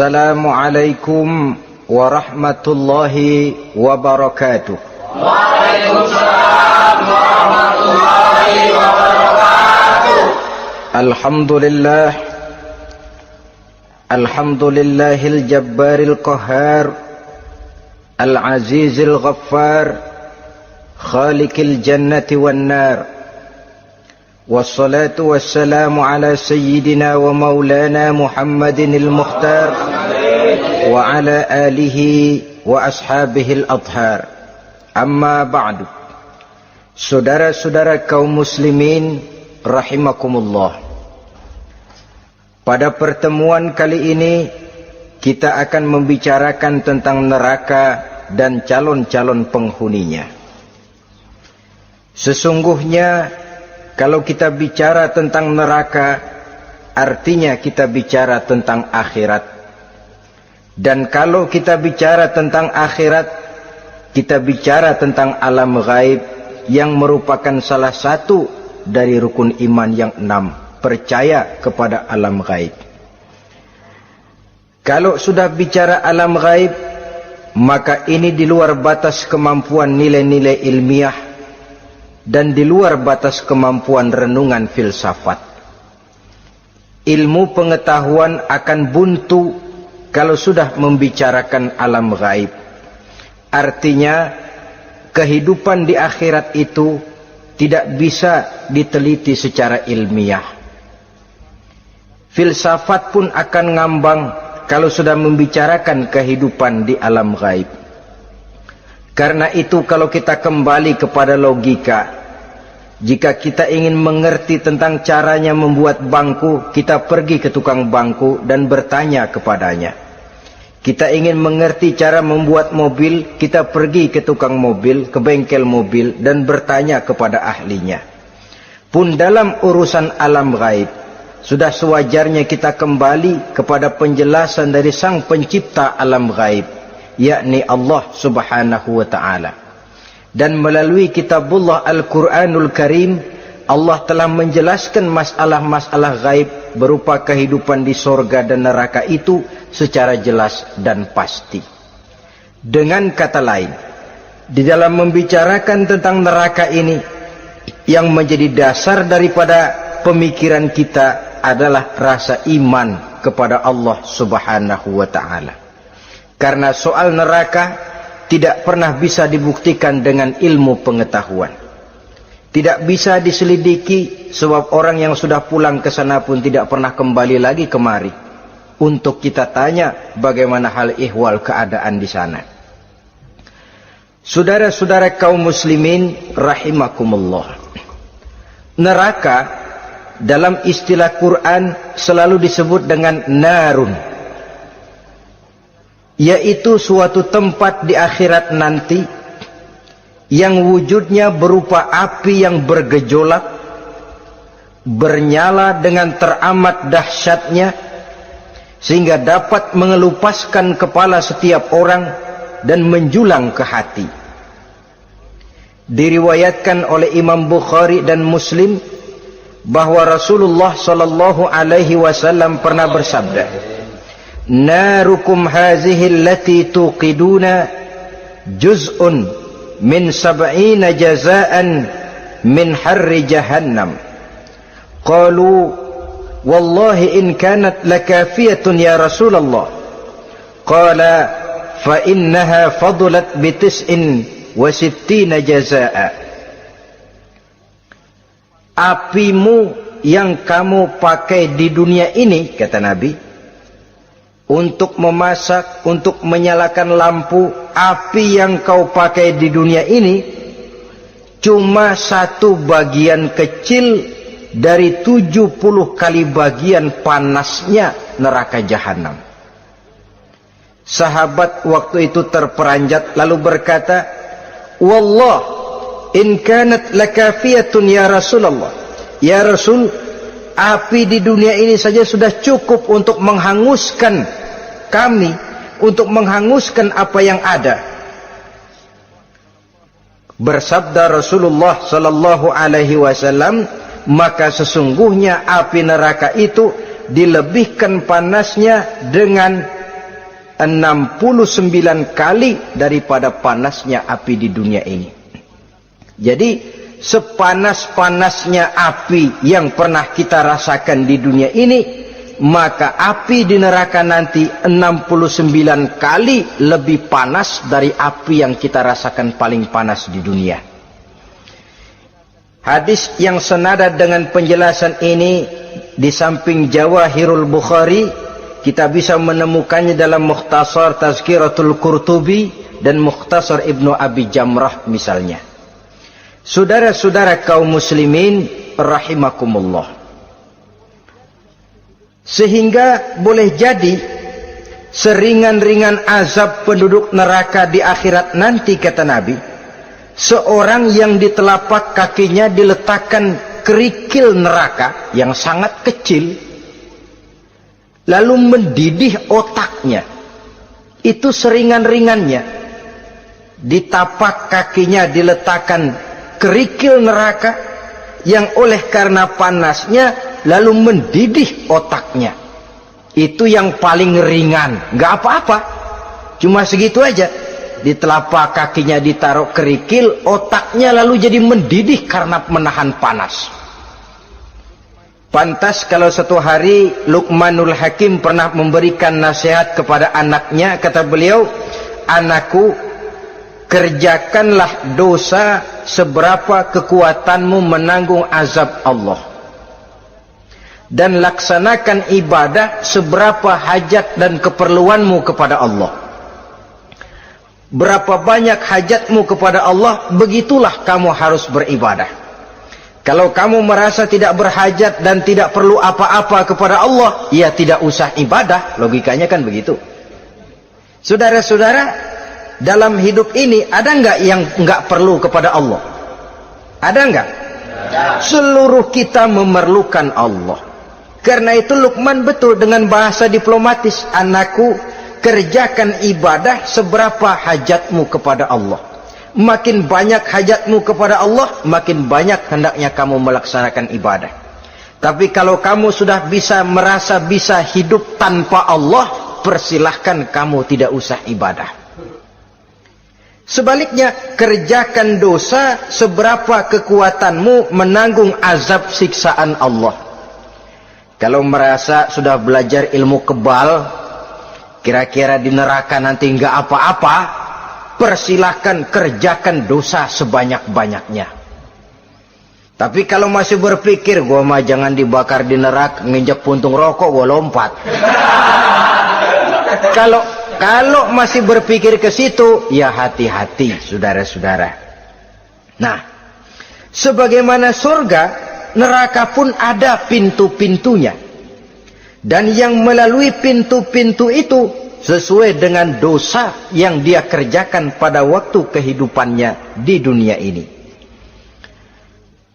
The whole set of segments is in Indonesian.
Assalamualaikum warahmatullahi wabarakatuh. Waalaikumsalam warahmatullahi wabarakatuh. Alhamdulillahil jabbaril qahhar, al-azizil ghaffar, khaliqil jannati wan nar. Wassalatu wassalamu ala sayyidina wa maulana Muhammadinil Mukhtar wa ala alihi wa ashabihil adhar. Amma ba'du. Saudara-saudara kaum muslimin rahimakumullah. Pada pertemuan kali ini kita akan membicarakan tentang neraka dan calon-calon penghuninya. Sesungguhnya kalau kita bicara tentang neraka, artinya kita bicara tentang akhirat. Dan kalau kita bicara tentang akhirat, kita bicara tentang alam gaib yang merupakan salah satu dari rukun iman yang 6, percaya kepada alam gaib. Kalau sudah bicara alam gaib, maka ini di luar batas kemampuan nilai-nilai ilmiah dan di luar batas kemampuan renungan filsafat. Ilmu pengetahuan akan buntu kalau sudah membicarakan alam gaib. Artinya kehidupan di akhirat itu tidak bisa diteliti secara ilmiah. Filsafat pun akan ngambang kalau sudah membicarakan kehidupan di alam gaib. Karena itu kalau kita kembali kepada logika, jika kita ingin mengerti tentang caranya membuat bangku, kita pergi ke tukang bangku dan bertanya kepadanya. Kita ingin mengerti cara membuat mobil, kita pergi ke tukang mobil, ke bengkel mobil dan bertanya kepada ahlinya. Pun dalam urusan alam gaib, sudah sewajarnya kita kembali kepada penjelasan dari sang pencipta alam gaib, yakni Allah subhanahu wa ta'ala. Dan melalui kitabullah Al-Quranul Karim, Allah telah menjelaskan masalah-masalah gaib berupa kehidupan di sorga dan neraka itu secara jelas dan pasti. Dengan kata lain, di dalam membicarakan tentang neraka ini, yang menjadi dasar daripada pemikiran kita adalah rasa iman kepada Allah subhanahu wa ta'ala. Karena soal neraka tidak pernah bisa dibuktikan dengan ilmu pengetahuan. Tidak bisa diselidiki sebab orang yang sudah pulang ke sana pun tidak pernah kembali lagi kemari untuk kita tanya bagaimana hal ihwal keadaan di sana. Saudara-saudara kaum muslimin rahimakumullah. Neraka dalam istilah Quran selalu disebut dengan narun, yaitu suatu tempat di akhirat nanti yang wujudnya berupa api yang bergejolak, bernyala dengan teramat dahsyatnya, sehingga dapat mengelupaskan kepala setiap orang dan menjulang ke hati. Diriwayatkan oleh Imam Bukhari dan Muslim bahwa Rasulullah sallallahu alaihi wasallam pernah bersabda, narukum hazihi allati tuqiduna juz'un min sab'ina jazaan min harri jahannam. Qalu wallahi in kanat lakafiyatun ya Rasulullah. Qala fa innaha fadulat bi 69 jazaa. Apimu yang kamu pakai di dunia ini, kata Nabi, untuk memasak, untuk menyalakan lampu, api yang kau pakai di dunia ini cuma satu bagian kecil dari 70 kali bagian panasnya neraka jahanam. Sahabat waktu itu terperanjat lalu berkata, wallah in kanat lakafiyatun ya Rasulullah. Ya Rasul, api di dunia ini saja sudah cukup untuk menghanguskan kami, untuk menghanguskan apa yang ada. Bersabda Rasulullah sallallahu alaihi wasallam, maka sesungguhnya api neraka itu dilebihkan panasnya dengan 69 kali daripada panasnya api di dunia ini. Jadi sepanas-panasnya api yang pernah kita rasakan di dunia ini, maka api di neraka nanti 69 kali lebih panas dari api yang kita rasakan paling panas di dunia. Hadis yang senada dengan penjelasan ini di samping Jawahirul Bukhari, kita bisa menemukannya dalam Mukhtasar Tazkiratul Qurtubi dan Mukhtasar Ibnu Abi Jamrah misalnya. Saudara-saudara kaum muslimin rahimakumullah. Sehingga boleh jadi seringan-ringan azab penduduk neraka di akhirat nanti, kata Nabi, seorang yang di telapak kakinya diletakkan kerikil neraka yang sangat kecil, lalu mendidih otaknya. Itu seringan-ringannya. Di tapak kakinya diletakkan kerikil neraka yang oleh karena panasnya lalu mendidih otaknya. Itu yang paling ringan, nggak apa-apa, cuma segitu aja. Di telapak kakinya ditaruh kerikil, otaknya lalu jadi mendidih karena menahan panas. Pantas kalau satu hari Luqmanul Hakim pernah memberikan nasihat kepada anaknya, kata beliau, "Anakku, kerjakanlah dosa seberapa kekuatanmu menanggung azab Allah, dan laksanakan ibadah seberapa hajat dan keperluanmu kepada Allah. Berapa banyak hajatmu kepada Allah, begitulah kamu harus beribadah. Kalau kamu merasa tidak berhajat dan tidak perlu apa-apa kepada Allah, ya tidak usah ibadah." Logikanya kan begitu. Saudara-saudara, dalam hidup ini ada nggak yang nggak perlu kepada Allah? Ada nggak? Seluruh kita memerlukan Allah. Karena itu Luqman betul dengan bahasa diplomatis, "Anakku, kerjakan ibadah seberapa hajatmu kepada Allah. Makin banyak hajatmu kepada Allah, makin banyak hendaknya kamu melaksanakan ibadah. Tapi kalau kamu sudah merasa bisa hidup tanpa Allah, persilahkan kamu tidak usah ibadah." Sebaliknya, kerjakan dosa seberapa kekuatanmu menanggung azab siksaan Allah. Kalau merasa sudah belajar ilmu kebal, kira-kira di neraka nanti nggak apa-apa, persilahkan kerjakan dosa sebanyak-banyaknya. Tapi kalau masih berpikir, gua mah jangan dibakar di neraka, nginjak puntung rokok gua lompat. Kalau masih berpikir ke situ, ya hati-hati, saudara-saudara. Nah, sebagaimana surga, neraka pun ada pintu-pintunya. Dan yang melalui pintu-pintu itu sesuai dengan dosa yang dia kerjakan pada waktu kehidupannya di dunia ini.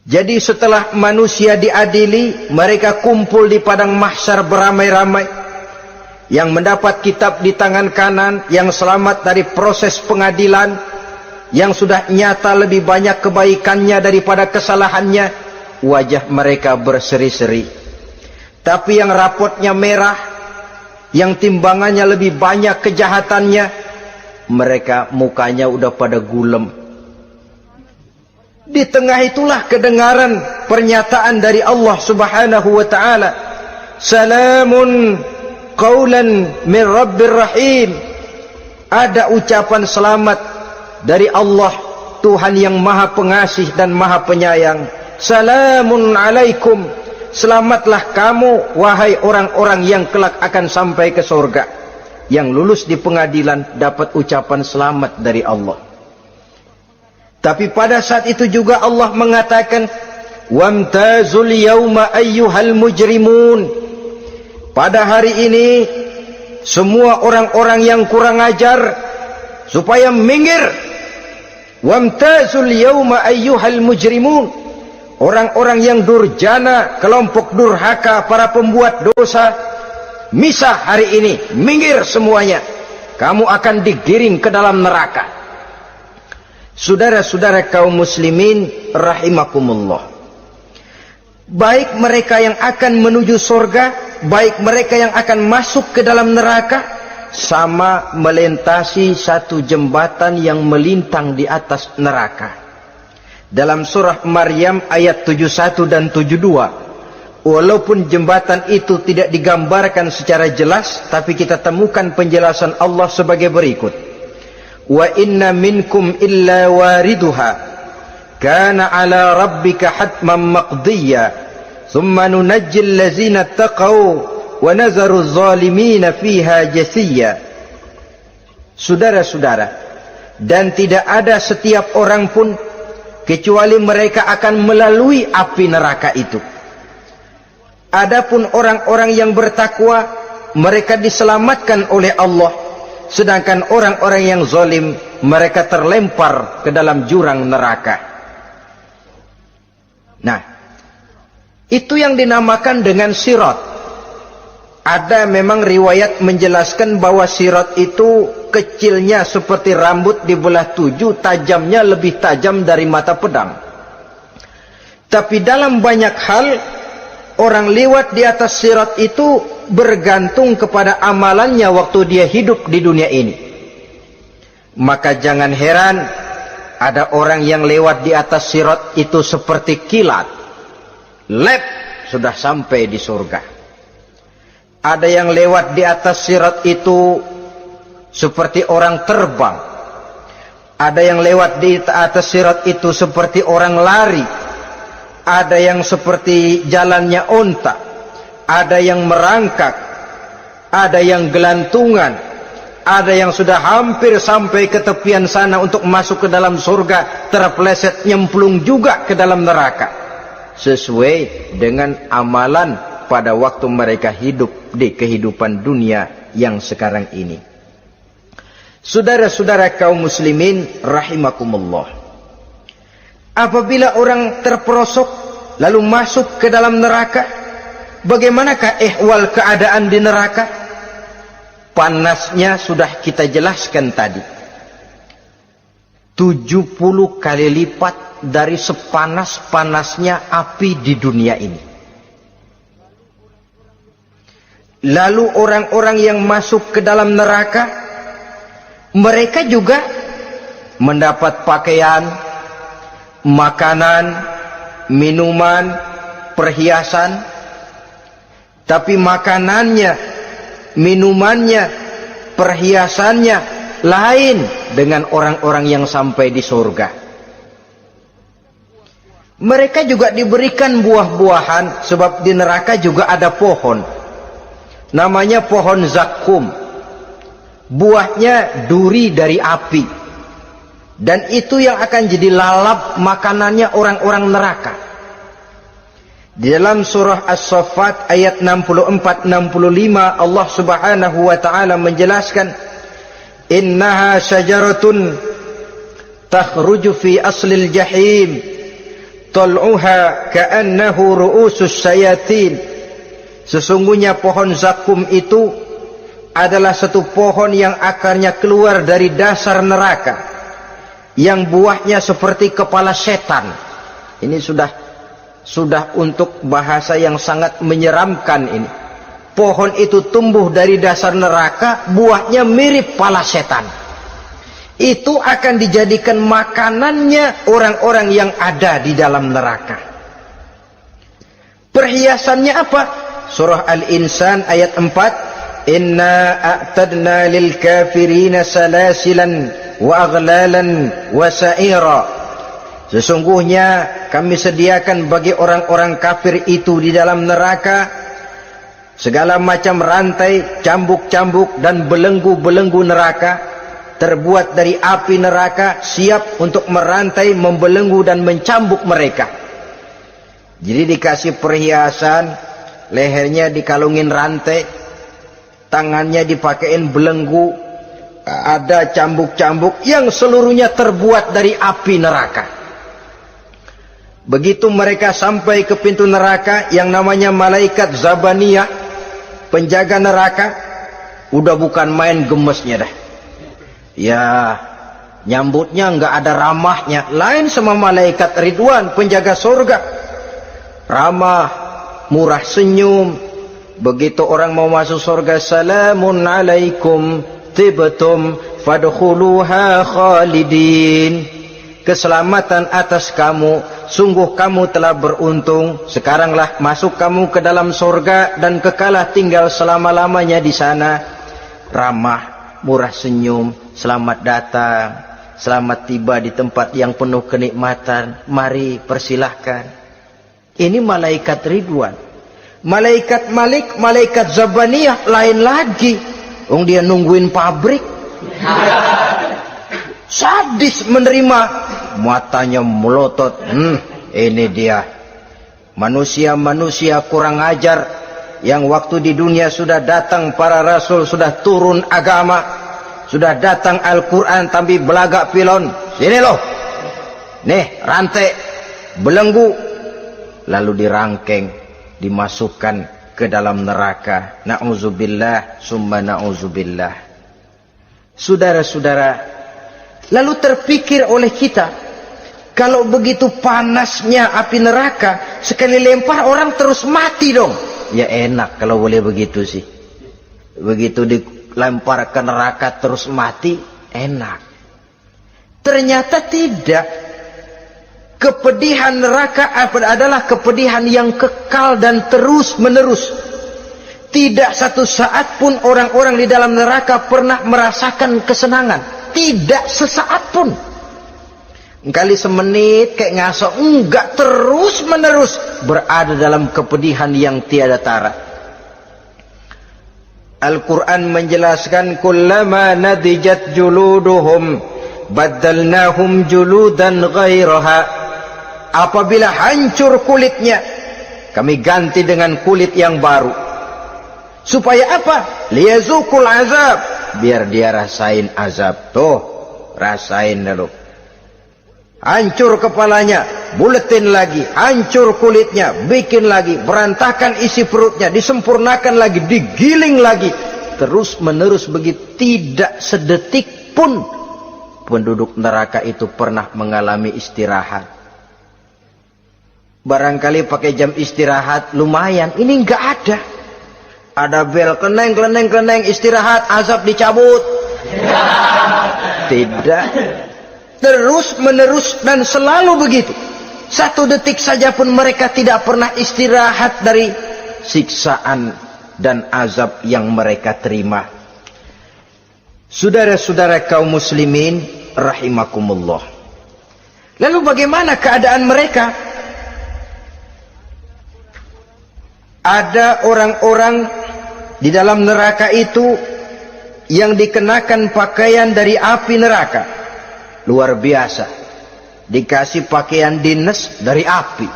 Jadi setelah manusia diadili, mereka kumpul di padang mahsyar beramai-ramai. Yang mendapat kitab di tangan kanan, yang selamat dari proses pengadilan, yang sudah nyata lebih banyak kebaikannya daripada kesalahannya, wajah mereka berseri-seri. Tapi yang rapotnya merah, yang timbangannya lebih banyak kejahatannya, mereka mukanya udah pada gulem. Di tengah itulah kedengaran pernyataan dari Allah Subhanahu wa ta'ala, "Salamun qaulan min Rabbir Rahim." Ada ucapan selamat dari Allah, Tuhan yang maha pengasih dan maha penyayang. "Salamun alaikum." Selamatlah kamu, wahai orang-orang yang kelak akan sampai ke surga. Yang lulus di pengadilan dapat ucapan selamat dari Allah. Tapi pada saat itu juga Allah mengatakan, "Wamtazul yawma ayyuhal mujrimun." Pada hari ini, semua orang-orang yang kurang ajar, supaya minggir. "Wamtazul yawma ayyuhal mujrimun." Orang-orang yang durjana, kelompok durhaka, para pembuat dosa, misah hari ini, minggir semuanya. Kamu akan digiring ke dalam neraka. Saudara-saudara kaum muslimin rahimakumullah. Baik mereka yang akan menuju surga, baik mereka yang akan masuk ke dalam neraka, sama melintasi satu jembatan yang melintang di atas neraka. Dalam surah Maryam ayat 71 dan 72, walaupun jembatan itu tidak digambarkan secara jelas, tapi kita temukan penjelasan Allah sebagai berikut. Wa inna minkum illa wariduha kana ala rabbika hatman maqdiyya thumma nunajjil ladzina taqaw wa nazaru zalimina fiha jasiyya. Saudara-saudara, dan tidak ada setiap orang pun kecuali mereka akan melalui api neraka itu. Adapun orang-orang yang bertakwa, mereka diselamatkan oleh Allah, sedangkan orang-orang yang zalim, mereka terlempar ke dalam jurang neraka. Nah, itu yang dinamakan dengan sirat. Ada memang riwayat menjelaskan bahwa sirat itu kecilnya seperti rambut dibelah 7, tajamnya lebih tajam dari mata pedang. Tapi dalam banyak hal, orang lewat di atas sirat itu bergantung kepada amalannya waktu dia hidup di dunia ini. Maka jangan heran ada orang yang lewat di atas sirat itu seperti kilat, lep, sudah sampai di surga. Ada yang lewat di atas sirat itu seperti orang terbang. Ada yang lewat di atas sirat itu seperti orang lari. Ada yang seperti jalannya onta. Ada yang merangkak. Ada yang gelantungan. Ada yang sudah hampir sampai ke tepian sana untuk masuk ke dalam surga, terpeleset nyemplung juga ke dalam neraka. Sesuai dengan amalan pada waktu mereka hidup di kehidupan dunia yang sekarang ini. Saudara-saudara kaum muslimin rahimakumullah, apabila orang terperosok lalu masuk ke dalam neraka, bagaimanakah ihwal keadaan di neraka? Panasnya sudah kita jelaskan tadi, 70 kali lipat dari sepanas-panasnya api di dunia ini. Lalu orang-orang yang masuk ke dalam neraka, mereka juga mendapat pakaian, makanan, minuman, perhiasan. Tapi makanannya, minumannya, perhiasannya lain dengan orang-orang yang sampai di surga. Mereka juga diberikan buah-buahan, sebab di neraka juga ada pohon. Namanya pohon zakum. Buahnya duri dari api. Dan itu yang akan jadi lalap makanannya orang-orang neraka. Di dalam surah As-Saffat ayat 64-65 Allah subhanahu wa ta'ala menjelaskan, innaha syajaratun takhruju fi aslil jahim tal'uha ka'annahu ru'usus syayatin. Sesungguhnya pohon zakum itu adalah satu pohon yang akarnya keluar dari dasar neraka, yang buahnya seperti kepala setan. Ini sudah untuk bahasa yang sangat menyeramkan ini. Pohon itu tumbuh dari dasar neraka, buahnya mirip kepala setan. Itu akan dijadikan makanannya orang-orang yang ada di dalam neraka. Perhiasannya apa? Surah Al-Insan ayat 4, inna a'tadna lil kafirina salasilan wa aghlalan wa sa'ira. Sesungguhnya kami sediakan bagi orang-orang kafir itu di dalam neraka segala macam rantai, cambuk-cambuk dan belenggu-belenggu neraka, terbuat dari api neraka, siap untuk merantai, membelenggu dan mencambuk mereka. Jadi dikasih perhiasan, lehernya dikalungin rantai, tangannya dipakein belenggu, ada cambuk-cambuk yang seluruhnya terbuat dari api neraka. Begitu mereka sampai ke pintu neraka, yang namanya malaikat Zabaniyah, penjaga neraka, udah bukan main gemesnya dah. Ya, nyambutnya nggak ada ramahnya, lain sama malaikat Ridwan, penjaga surga. Ramah, murah senyum, Begitu orang mau masuk surga, salamun alaikum tibtum fadkhuluha khalidin. Keselamatan atas kamu, sungguh kamu telah beruntung. Sekaranglah masuk kamu ke dalam surga dan kekalah tinggal selama-lamanya di sana. Ramah, murah senyum, selamat datang, selamat tiba di tempat yang penuh kenikmatan. Mari persilahkan. Ini malaikat Ridwan. Malaikat Malik, malaikat Zabaniyah lain lagi. Dia nungguin pabrik. Sadis menerima, matanya melotot. Ini dia manusia-manusia kurang ajar yang waktu di dunia sudah datang para rasul, sudah turun agama, sudah datang Al-Quran, tapi belagak pilon. Sini loh, nih rantai belenggu, lalu dirangkeng, dimasukkan ke dalam neraka. Na'udzubillah summa na'udzubillah. Saudara-saudara, lalu terpikir oleh kita, kalau begitu panasnya api neraka, sekali lempar orang terus mati dong. Ya enak kalau boleh begitu sih. Begitu dilempar ke neraka terus mati, enak. Ternyata tidak. Kepedihan neraka adalah kepedihan yang kekal dan terus menerus. Tidak satu saat pun orang-orang di dalam neraka pernah merasakan kesenangan. Tidak sesaat pun. Kali semenit kayak ngasok, enggak, terus menerus berada dalam kepedihan yang tiada tara. Al-Quran menjelaskan, kullama nadijat juluduhum baddalnahum juludan ghairaha. Apabila hancur kulitnya, kami ganti dengan kulit yang baru. Supaya apa? Liyazukul azab, biar dia rasain azab. Tuh, rasain dulu. Hancur kepalanya, buletin lagi, hancur kulitnya, bikin lagi, berantakan isi perutnya, disempurnakan lagi, digiling lagi. Terus menerus begitu, tidak sedetik pun penduduk neraka itu pernah mengalami istirahat. Barangkali pakai jam istirahat lumayan, ini enggak ada. Ada bel, keneng, istirahat, azab dicabut. Tidak. Terus menerus dan selalu begitu. Satu detik saja pun mereka tidak pernah istirahat dari siksaan dan azab yang mereka terima. Saudara-saudara kaum muslimin rahimakumullah. Lalu bagaimana keadaan mereka? Ada orang-orang di dalam neraka itu yang dikenakan pakaian dari api neraka. Luar biasa. Dikasih pakaian dinas dari api.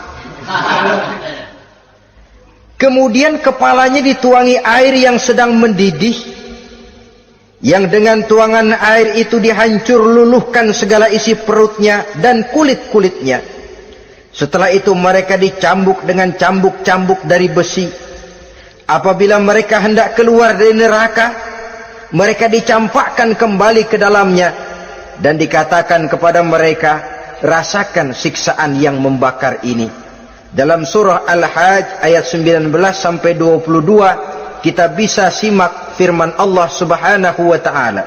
Kemudian kepalanya dituangi air yang sedang mendidih, yang dengan tuangan air itu dihancur luluhkan segala isi perutnya dan kulit-kulitnya. Setelah itu mereka dicambuk dengan cambuk-cambuk dari besi. Apabila mereka hendak keluar dari neraka, mereka dicampakkan kembali ke dalamnya dan dikatakan kepada mereka, rasakan siksaan yang membakar ini. Dalam surah Al-Hajj ayat 19 sampai 22 kita bisa simak firman Allah Subhanahu wa taala.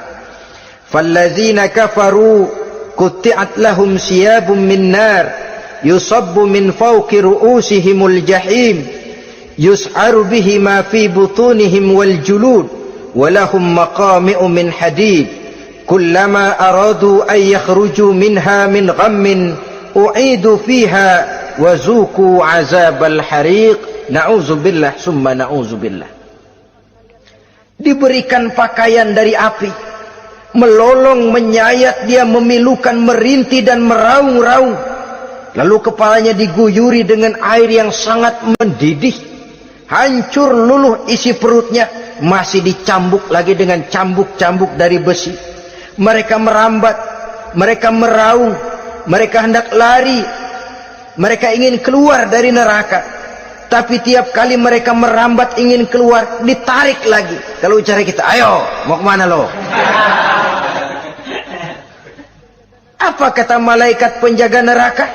Fallazina kafaru qutti'at lahum siyabun min nar yusabbu min fawqi ru'usihimul jahim yus'aru bihi ma fi butunihim wal julud wa lahum maqami'u min hadid kullama aradu an yakhruju minha min ghammin u'idu fiha wa zuqu 'azabal hariq. Na'udzubillah summa na'udzubillah. Diberikan pakaian dari api, melolong, menyayat dia, memilukan, merintih dan meraung-raung. Lalu kepalanya diguyuri dengan air yang sangat mendidih. Hancur luluh isi perutnya, masih dicambuk lagi dengan cambuk-cambuk dari besi. Mereka merambat, mereka meraung, mereka hendak lari, mereka ingin keluar dari neraka. Tapi tiap kali mereka merambat ingin keluar, ditarik lagi. Kalau ucara kita, ayo, mau kemana lo? Apa kata malaikat penjaga neraka?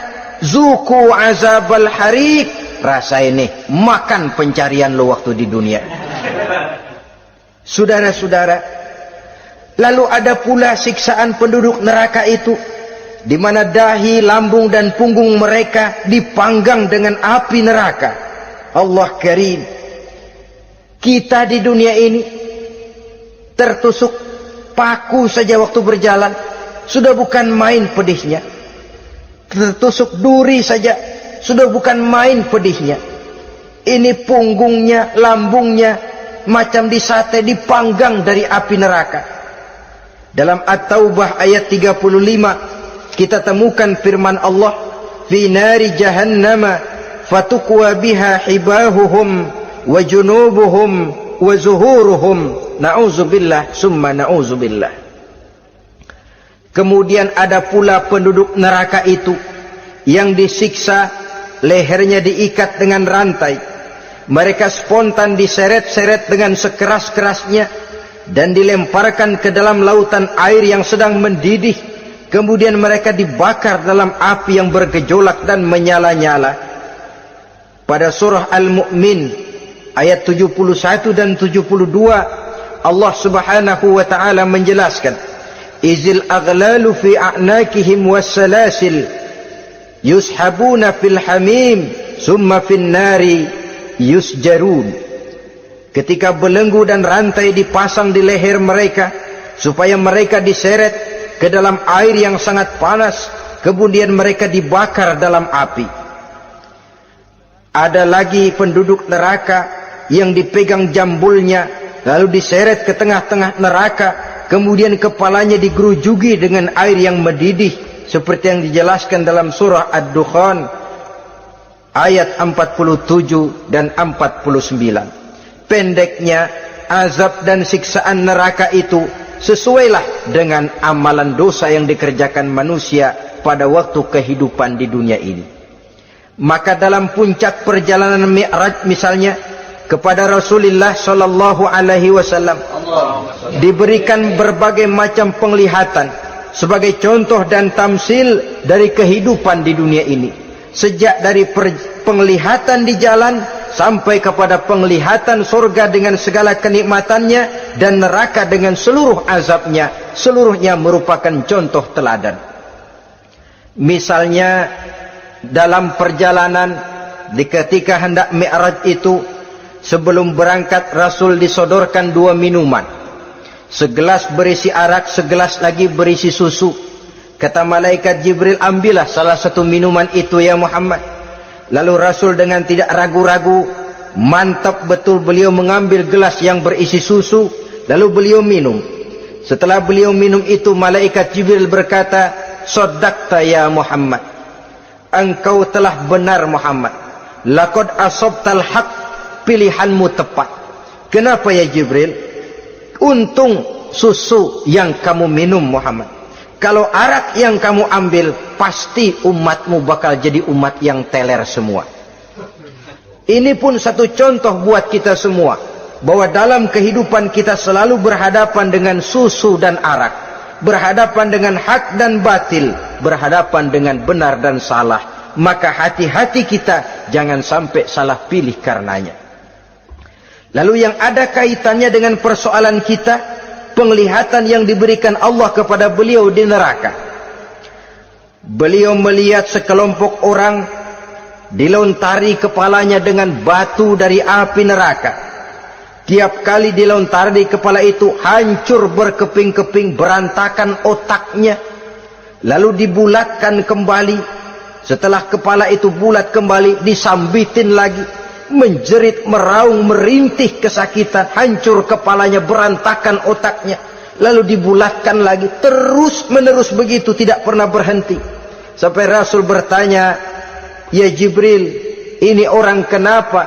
Zuku azabal hariq, rasain nih, makan pencarian lo waktu di dunia. Saudara-saudara, lalu ada pula siksaan penduduk neraka itu, di mana dahi, lambung dan punggung mereka dipanggang dengan api neraka. Allah Karim. Kita di dunia ini tertusuk paku saja waktu berjalan sudah bukan main pedihnya. Tertusuk duri saja sudah bukan main pedihnya. Ini punggungnya, lambungnya macam disate, dipanggang dari api neraka. Dalam At-Taubah ayat 35 kita temukan firman Allah, fi nari jahannama fatukwa biha hibahuhum wa junubuhum wa zuhuruhum, na'udzubillah summa na'udzubillah. Kemudian ada pula penduduk neraka itu yang disiksa, lehernya diikat dengan rantai. Mereka spontan diseret-seret dengan sekeras-kerasnya dan dilemparkan ke dalam lautan air yang sedang mendidih. Kemudian mereka dibakar dalam api yang bergejolak dan menyala-nyala. Pada surah Al-Mu'min ayat 71 dan 72 Allah Subhanahu wa taala menjelaskan, izil aghlalu fi a'nakihim wassalasil yushabuna fil hamim summa fin nari yusjarun. Ketika belenggu dan rantai dipasang di leher mereka supaya mereka diseret ke dalam air yang sangat panas, kemudian mereka dibakar dalam api. Ada lagi penduduk neraka yang dipegang jambulnya lalu diseret ke tengah-tengah neraka, kemudian kepalanya digerujuki dengan air yang mendidih seperti yang dijelaskan dalam surah Ad-Dukhan ayat 47 dan 49. Pendeknya, azab dan siksaan neraka itu sesuailah dengan amalan dosa yang dikerjakan manusia pada waktu kehidupan di dunia ini. Maka dalam puncak perjalanan Mi'raj misalnya, kepada Rasulullah sallallahu alaihi wasallam diberikan berbagai macam penglihatan sebagai contoh dan tamsil dari kehidupan di dunia ini. Sejak dari penglihatan di jalan sampai kepada penglihatan surga dengan segala kenikmatannya dan neraka dengan seluruh azabnya, seluruhnya merupakan contoh teladan. Misalnya dalam perjalanan ketika hendak Mi'raj itu, sebelum berangkat Rasul disodorkan dua minuman, segelas berisi arak, segelas lagi berisi susu. Kata malaikat Jibril, ambillah salah satu minuman itu ya Muhammad. Lalu Rasul dengan tidak ragu-ragu, mantap betul beliau mengambil gelas yang berisi susu, lalu beliau minum. Setelah beliau minum itu, malaikat Jibril berkata, "Shaddaqta ya Muhammad." Engkau telah benar Muhammad. Laqad asabtal haq, pilihanmu tepat. Kenapa ya Jibril? Untung susu yang kamu minum Muhammad. Kalau arak yang kamu ambil, pasti umatmu bakal jadi umat yang teler semua. Ini pun satu contoh buat kita semua, bahwa dalam kehidupan kita selalu berhadapan dengan susu dan arak, berhadapan dengan hak dan batil, berhadapan dengan benar dan salah. Maka hati-hati kita jangan sampai salah pilih karenanya. Lalu yang ada kaitannya dengan persoalan kita, penglihatan yang diberikan Allah kepada beliau di neraka. Beliau melihat sekelompok orang dilontari kepalanya dengan batu dari api neraka. Tiap kali dilontari kepala itu hancur berkeping-keping, berantakan otaknya, lalu dibulatkan kembali. Setelah kepala itu bulat kembali, disambitin lagi, menjerit, meraung, merintih kesakitan, hancur kepalanya, berantakan otaknya, lalu dibulatkan lagi, terus menerus begitu, tidak pernah berhenti. Sampai Rasul bertanya, ya Jibril, ini orang kenapa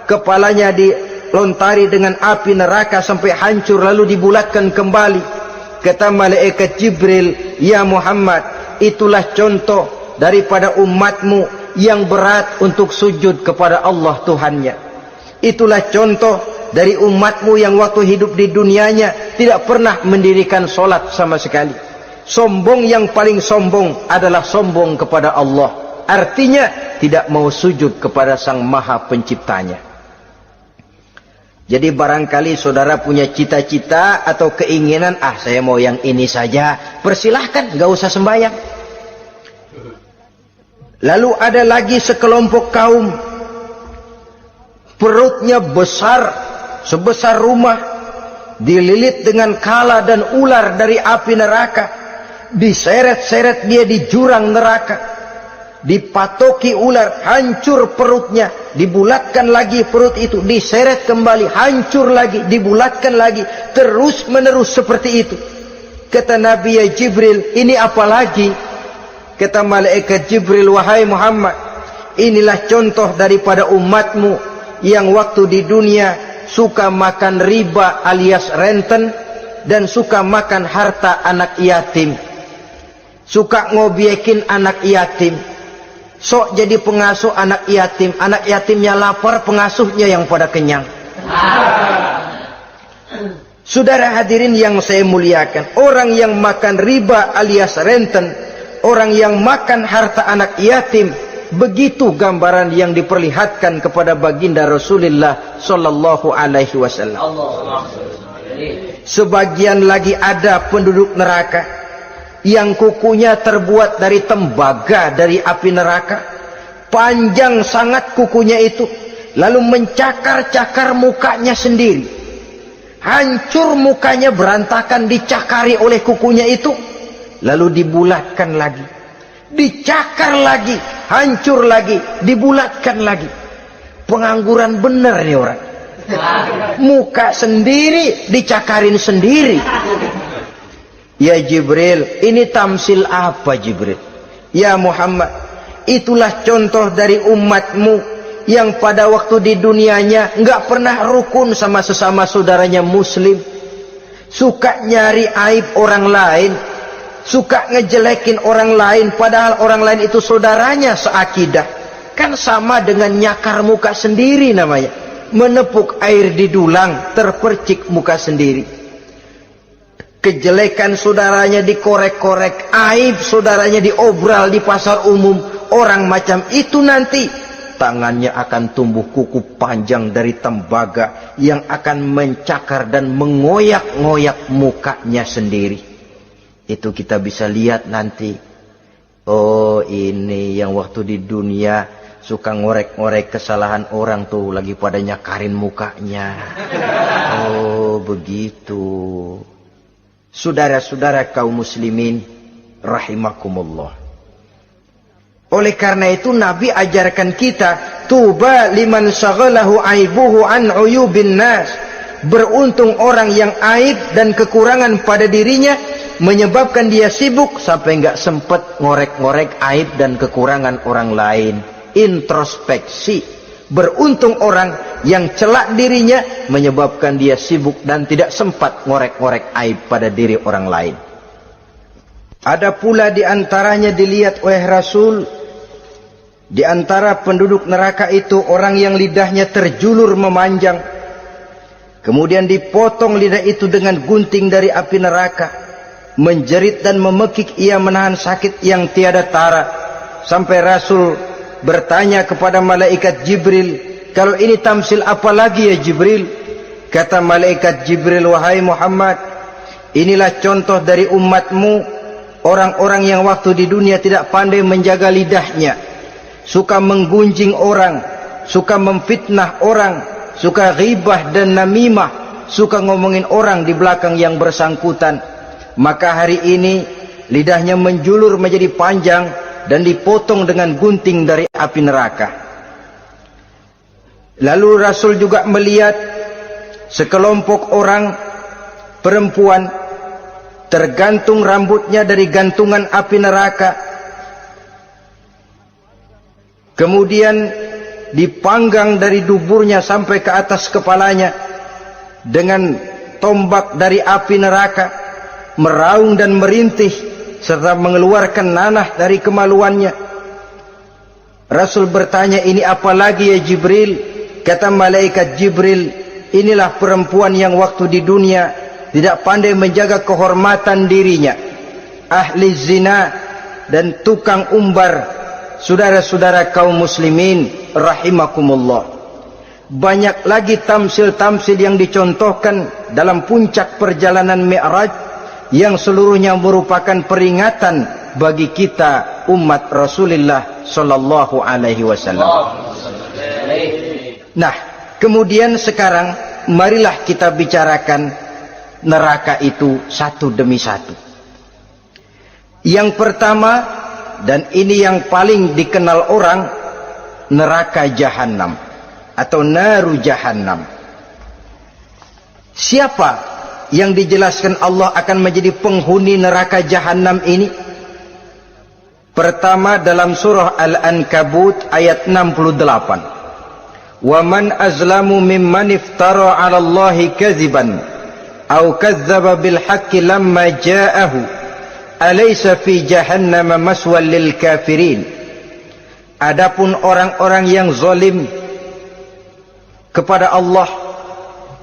kepalanya dilontari dengan api neraka sampai hancur lalu dibulatkan kembali? Kata malaikat Jibril, ya Muhammad, itulah contoh daripada umatmu yang berat untuk sujud kepada Allah Tuhannya. Itulah contoh dari umatmu yang waktu hidup di dunianya tidak pernah mendirikan solat sama sekali. Sombong yang paling sombong adalah sombong kepada Allah. Artinya tidak mau sujud kepada Sang Maha Penciptanya. Jadi barangkali saudara punya cita-cita atau keinginan, saya mau yang ini saja, persilahkan, gak usah sembahyang. Lalu ada lagi sekelompok kaum, perutnya besar, sebesar rumah, dililit dengan kala dan ular dari api neraka, diseret-seret dia di jurang neraka, dipatoki ular, hancur perutnya, dibulatkan lagi perut itu, diseret kembali, hancur lagi, dibulatkan lagi, terus menerus seperti itu. Kata Nabi, ya Jibril, ini apa lagi? Kata malaikat Jibril, wahai Muhammad, inilah contoh daripada umatmu yang waktu di dunia suka makan riba alias renten, dan suka makan harta anak yatim, suka ngobyekin anak yatim, sok jadi pengasuh anak yatimnya lapar, pengasuhnya yang pada kenyang. Saudara hadirin yang saya muliakan, orang yang makan riba alias renten, orang yang makan harta anak yatim, begitu gambaran yang diperlihatkan kepada baginda Rasulullah sallallahu alaihi wasallam. Sebagian lagi ada penduduk neraka yang kukunya terbuat dari tembaga dari api neraka, panjang sangat kukunya itu, lalu mencakar-cakar mukanya sendiri, hancur mukanya, berantakan, dicakari oleh kukunya itu, lalu dibulatkan lagi, dicakar lagi, hancur lagi, dibulatkan lagi. Pengangguran bener nih orang, muka sendiri dicakarin sendiri. Ya Jibril, ini tamsil apa Jibril? Ya Muhammad, itulah contoh dari umatmu yang pada waktu di dunianya enggak pernah rukun sama sesama saudaranya muslim, suka nyari aib orang lain, suka ngejelekin orang lain, padahal orang lain itu saudaranya seakidah. Kan sama dengan nyakar muka sendiri namanya, menepuk air di dulang, terpercik muka sendiri. Kejelekan saudaranya dikorek-korek, aib saudaranya diobral di pasar umum. Orang macam itu nanti tangannya akan tumbuh kuku panjang dari tembaga yang akan mencakar dan mengoyak-ngoyak mukanya sendiri. Itu kita bisa lihat nanti. Oh, ini yang waktu di dunia suka ngorek-ngorek kesalahan orang tuh, lagi pada nyakarin mukanya. Oh, begitu. Saudara-saudara kaum muslimin rahimakumullah. Oleh karena itu Nabi ajarkan kita, tuba liman syaghalahu aibuhu an uyubin nas. Beruntung orang yang aib dan kekurangan pada dirinya menyebabkan dia sibuk sampai enggak sempat ngorek-ngorek aib dan kekurangan orang lain. Introspeksi. Beruntung orang yang celak dirinya menyebabkan dia sibuk dan tidak sempat ngorek-ngorek aib pada diri orang lain. Ada pula di antaranya dilihat oleh Rasul, di antara penduduk neraka itu orang yang lidahnya terjulur memanjang, kemudian dipotong lidah itu dengan gunting dari api neraka, menjerit dan memekik ia menahan sakit yang tiada tara, sampai Rasul bertanya kepada malaikat Jibril, kalau ini tamsil apa lagi ya Jibril? Kata malaikat Jibril, wahai Muhammad, inilah contoh dari umatmu, orang-orang yang waktu di dunia tidak pandai menjaga lidahnya, suka menggunjing orang, suka memfitnah orang, suka ghibah dan namimah, suka ngomongin orang di belakang yang bersangkutan. Maka hari ini lidahnya menjulur menjadi panjang dan dipotong dengan gunting dari api neraka. Lalu Rasul juga melihat sekelompok orang perempuan tergantung rambutnya dari gantungan api neraka, kemudian dipanggang dari duburnya sampai ke atas kepalanya dengan tombak dari api neraka, meraung dan merintih serta mengeluarkan nanah dari kemaluannya. Rasul bertanya, ini apa lagi ya Jibril? Kata malaikat Jibril, inilah perempuan yang waktu di dunia tidak pandai menjaga kehormatan dirinya, ahli zina dan tukang umbar, saudara-saudara kaum muslimin rahimakumullah, banyak lagi tamsil-tamsil yang dicontohkan dalam puncak perjalanan Mi'raj yang seluruhnya merupakan peringatan bagi kita umat Rasulullah sallallahu alaihi wasallam. Nah, kemudian sekarang marilah kita bicarakan neraka itu satu demi satu. Yang pertama, dan ini yang paling dikenal orang, neraka Jahannam atau naru Jahannam. Siapa yang dijelaskan Allah akan menjadi penghuni neraka Jahannam ini? Pertama dalam surah Al-Ankabut ayat 68. Wa man azlamu mimman iftara 'ala Allahi kadziban aw kadzdzaba bil haqqi lamma ja'ahu alaysa fi jahannam maswal lil kafirin. Adapun orang-orang yang zalim kepada Allah,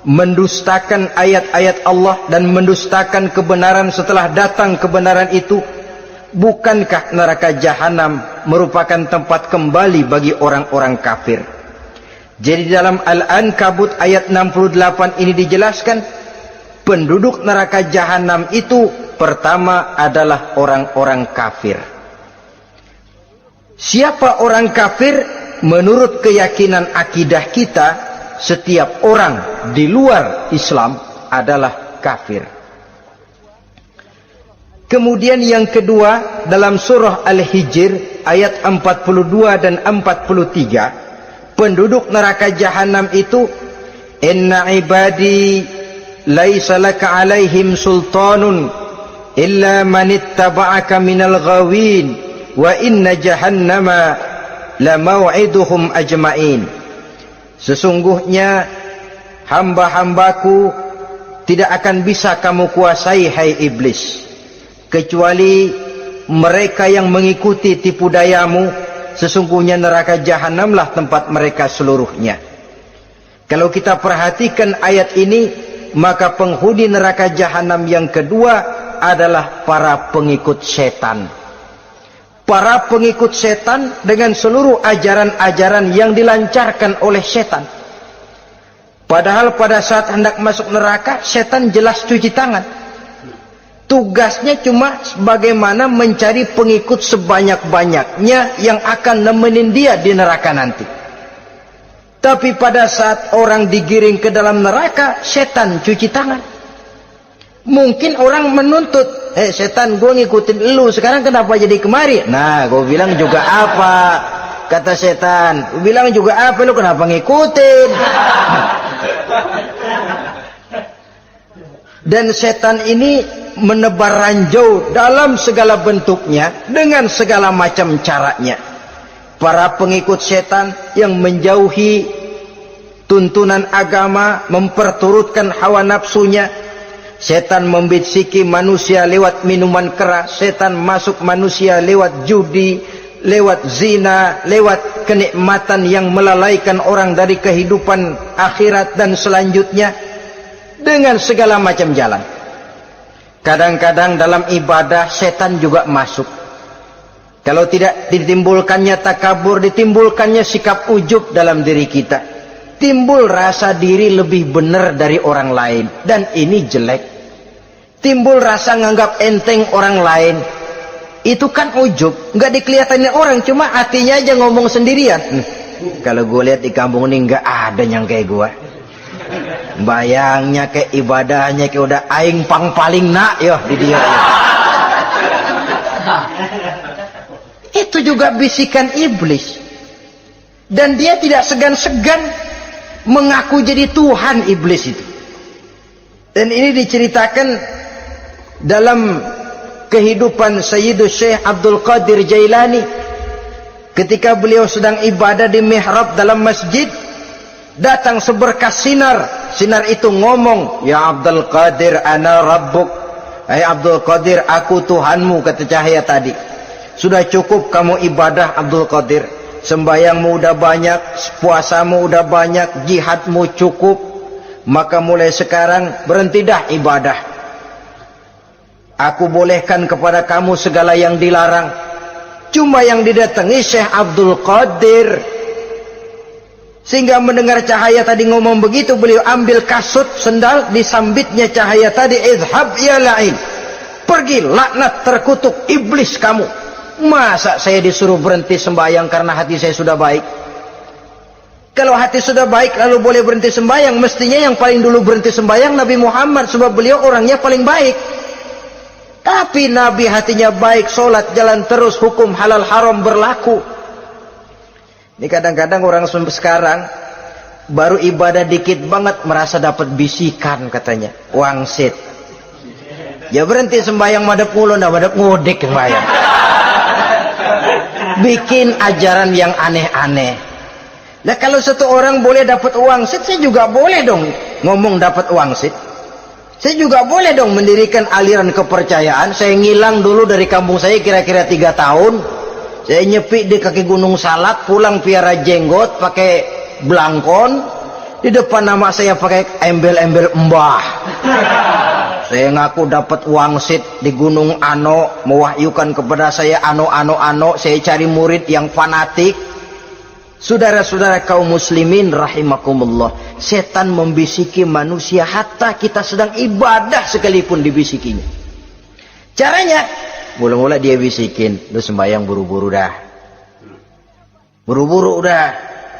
mendustakan ayat-ayat Allah dan mendustakan kebenaran setelah datang kebenaran itu, bukankah neraka Jahannam merupakan tempat kembali bagi orang-orang kafir? Jadi dalam Al-Ankabut ayat 68 ini dijelaskan, penduduk neraka Jahannam itu pertama adalah orang-orang kafir. Siapa orang kafir? Menurut keyakinan akidah kita, setiap orang di luar Islam adalah kafir. Kemudian yang kedua dalam surah Al-Hijr ayat 42 dan 43, penduduk neraka Jahannam itu, inna ibadi laisa laka alaihim sultanun illa man ittaba'aka minal ghawin wa inna jahannama la maw'iduhum ajma'in. Sesungguhnya hamba-hambaku tidak akan bisa kamu kuasai, hai iblis, kecuali mereka yang mengikuti tipu dayamu. Sesungguhnya neraka Jahannamlah tempat mereka seluruhnya. Kalau kita perhatikan ayat ini, maka penghuni neraka Jahannam yang kedua adalah para pengikut setan. Para pengikut setan dengan seluruh ajaran-ajaran yang dilancarkan oleh setan. Padahal pada saat hendak masuk neraka, setan jelas cuci tangan. Tugasnya cuma bagaimana mencari pengikut sebanyak-banyaknya yang akan nemenin dia di neraka nanti. Tapi pada saat orang digiring ke dalam neraka, setan cuci tangan. Mungkin orang menuntut, setan, gue ngikutin lu, sekarang kenapa jadi kemari? Nah, gue bilang juga apa? Kata setan, gue bilang juga apa, lu kenapa ngikutin? Dan setan ini menebar ranjau dalam segala bentuknya, dengan segala macam caranya. Para pengikut setan yang menjauhi tuntunan agama, memperturutkan hawa nafsunya. Setan membisiki manusia lewat minuman keras, setan masuk manusia lewat judi, lewat zina, lewat kenikmatan yang melalaikan orang dari kehidupan akhirat dan selanjutnya, dengan segala macam jalan. Kadang-kadang dalam ibadah setan juga masuk. Kalau tidak ditimbulkannya takabur, ditimbulkannya sikap ujub dalam diri kita. Timbul rasa diri lebih benar dari orang lain, dan ini jelek. Timbul rasa nganggap enteng orang lain, itu kan ujub, nggak dikelihatannya orang, cuma hatinya aja ngomong sendirian. Kalau gue lihat di kampung ini nggak ada yang kayak gue. Bayangnya kayak ibadahnya kayak udah aing pang paling nak yo di dia. Itu juga bisikan iblis, dan dia tidak segan-segan mengaku jadi Tuhan iblis itu. Dan ini diceritakan dalam kehidupan Sayyidus Syekh Abdul Qadir Jailani. Ketika beliau sedang ibadah di mihrab dalam masjid, datang seberkas sinar. Sinar itu ngomong, "Ya Abdul Qadir, ana rabbuk." Hai Abdul Qadir, aku Tuhanmu, kata cahaya tadi. Sudah cukup kamu ibadah Abdul Qadir. Sembayangmu udah banyak, puasamu udah banyak, jihadmu cukup. Maka mulai sekarang berhenti dah ibadah. Aku bolehkan kepada kamu segala yang dilarang. Cuma yang didatangi Syekh Abdul Qadir. Sehingga mendengar cahaya tadi ngomong begitu, beliau ambil kasut sendal, disambitnya cahaya tadi, izhab ya la'in, pergi laknat terkutuk iblis kamu. Masa saya disuruh berhenti sembahyang karena hati saya sudah baik? Kalau hati sudah baik lalu boleh berhenti sembahyang, mestinya yang paling dulu berhenti sembahyang Nabi Muhammad, sebab beliau orangnya paling baik. Tapi Nabi hatinya baik, sholat jalan terus, hukum halal haram berlaku. Ini kadang-kadang orang sekarang baru ibadah dikit banget merasa dapat bisikan katanya, wangsit. Ya berhenti sembahyang madep ngulon, madep ngudek sembahyang. Bikin ajaran yang aneh-aneh. Nah kalau satu orang boleh dapat wangsit, saya juga boleh dong ngomong dapat wangsit. Saya juga boleh dong mendirikan aliran kepercayaan. Saya ngilang dulu dari kampung saya kira-kira 3 tahun. Saya nyepi di kaki Gunung Salak, pulang piara jenggot, pakai belangkon. Di depan nama saya pakai embel-embel mbah. Saya ngaku dapat wangsit di Gunung Ano, mewahyukan kepada saya ano. Saya cari murid yang fanatik. Saudara-saudara kaum muslimin rahimakumullah, setan membisiki manusia hatta kita sedang ibadah sekalipun dibisikinya. Caranya, mula-mula dia bisikin, lu sembahyang buru-buru dah. Buru-buru udah.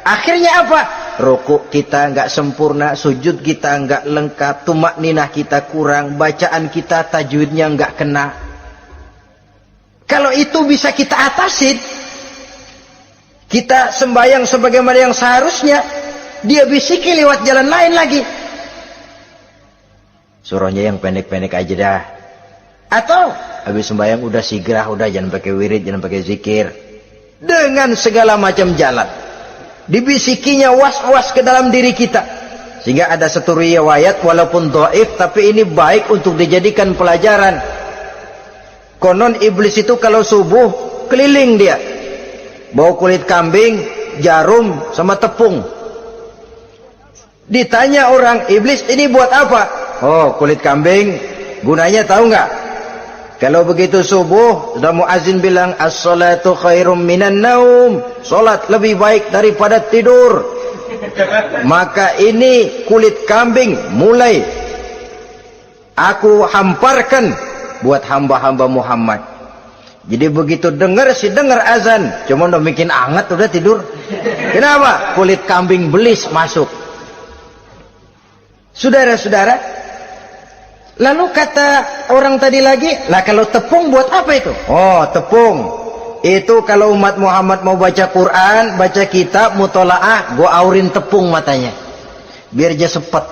Akhirnya apa? Rukuk kita nggak sempurna, sujud kita nggak lengkap, tumakninah kita kurang, bacaan kita tajwidnya nggak kena. Kalau itu bisa kita atasin, kita sembahyang sebagaimana yang seharusnya, dia bisiki lewat jalan lain lagi. Suruhnya yang pendek-pendek aja dah. Atau habis sembahyang udah sigrah, udah jangan pakai wirid, jangan pakai zikir. Dengan segala macam jalan dibisikinya was-was ke dalam diri kita. Sehingga ada satu riwayat walaupun dhaif, tapi ini baik untuk dijadikan pelajaran. Konon iblis itu kalau subuh keliling dia, bawa kulit kambing, jarum, sama tepung. Ditanya orang, iblis ini buat apa? Oh, kulit kambing. Gunanya tahu nggak? Kalau begitu subuh, sudah muazin bilang, as-salatu khairum minan naum. Salat lebih baik daripada tidur. Maka ini kulit kambing mulai aku hamparkan buat hamba-hamba Muhammad. Jadi begitu dengar azan, cuma udah bikin anget udah tidur. Kenapa? Kulit kambing belis masuk. Saudara-saudara, lalu kata orang tadi lagi, lah kalau tepung buat apa itu? Oh, tepung itu kalau umat Muhammad mau baca Quran, baca kitab, mutolaah, gua aurin tepung matanya biar dia sepet.